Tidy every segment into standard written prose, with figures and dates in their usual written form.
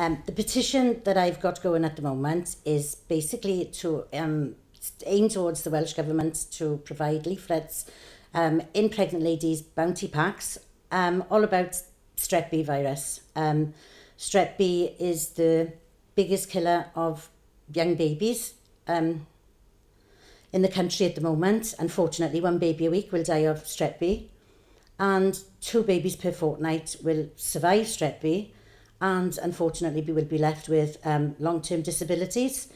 The petition that I've got going at the moment is basically to aim towards the Welsh Government to provide leaflets in pregnant ladies' bounty packs all about Strep B virus. Strep B is the biggest killer of young babies in the country at the moment. Unfortunately, one baby a week will die of Strep B, and 2 babies per fortnight will survive Strep B, and unfortunately we will be left with long-term disabilities.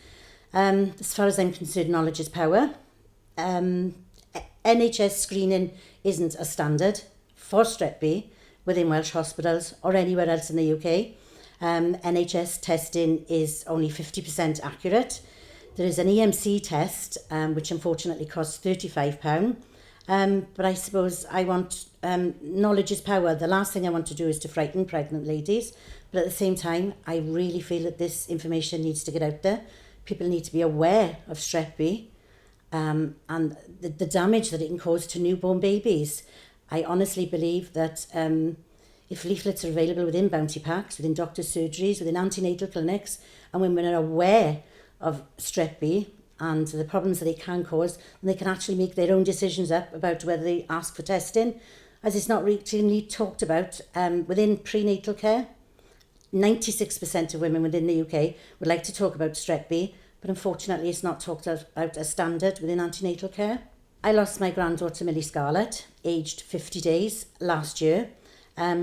As far as I'm concerned, knowledge is power. NHS screening isn't a standard for Strep B within Welsh hospitals or anywhere else in the UK. NHS testing is only 50% accurate. There is an EMC test, which unfortunately costs £35. But I suppose I want, knowledge is power. The last thing I want to do is to frighten pregnant ladies. But at the same time, I really feel that this information needs to get out there. People need to be aware of Strep B and the damage that it can cause to newborn babies. I honestly believe that if leaflets are available within bounty packs, within doctors' surgeries, within antenatal clinics, and women are aware of Strep B and the problems that it can cause, and they can actually make their own decisions up about whether they ask for testing, as it's not routinely talked about within prenatal care. 96% of women within the UK would like to talk about Strep B, but unfortunately it's not talked about as standard within antenatal care. I lost my granddaughter Millie Scarlett, aged 50 days last year.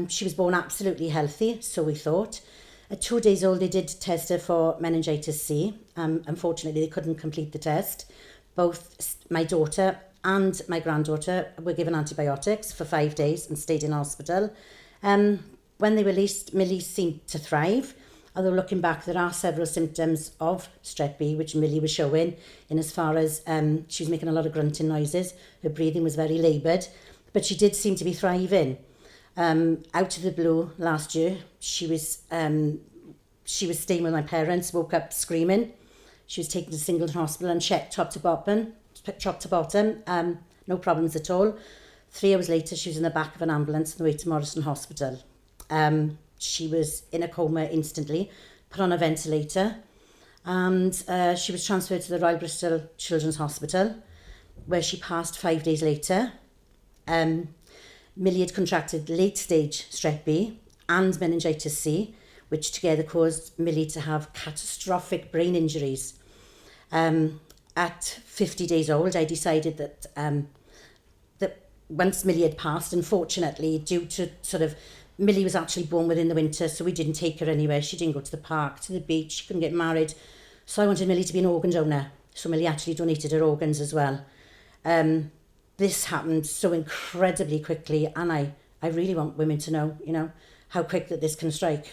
She was born absolutely healthy, so we thought. At 2 days old, they did test her for meningitis C. Unfortunately, they couldn't complete the test. Both my daughter and my granddaughter were given antibiotics for 5 days and stayed in hospital. When they were released, Millie seemed to thrive. Although looking back, there are several symptoms of Strep B which Millie was showing, in as far as she was making a lot of grunting noises. Her breathing was very laboured, but she did seem to be thriving. Out of the blue last year, she was staying with my parents, woke up screaming. She was taken to Singleton Hospital and checked top to bottom, no problems at all. 3 hours later, she was in the back of an ambulance on the way to Morrison Hospital. She was in a coma instantly, put on a ventilator, and she was transferred to the Royal Bristol Children's Hospital, where she passed 5 days later. Millie had contracted late-stage Strep B and meningitis C, which together caused Millie to have catastrophic brain injuries. At 50 days old, I decided that once Millie had passed, unfortunately, due to Millie was actually born within the winter, so we didn't take her anywhere. She didn't go to the park, to the beach, she couldn't get married. So I wanted Millie to be an organ donor. So Millie actually donated her organs as well. This happened so incredibly quickly, and I really want women to know, how quick that this can strike.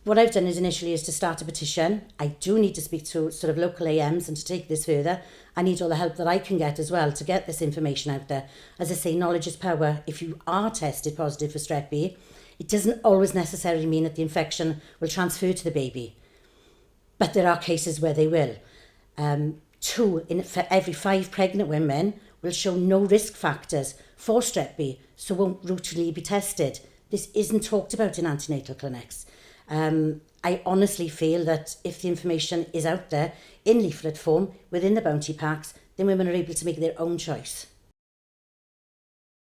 What I've done is to start a petition. I do need to speak to local AMs and to take this further. I need all the help that I can get as well to get this information out there. As I say, knowledge is power. If you are tested positive for Strep B, it doesn't always necessarily mean that the infection will transfer to the baby. But there are cases where they will. 2 for every 5 pregnant women will show no risk factors for Strep B, so won't routinely be tested. This isn't talked about in antenatal clinics. I honestly feel that if the information is out there in leaflet form within the bounty packs, then women are able to make their own choice.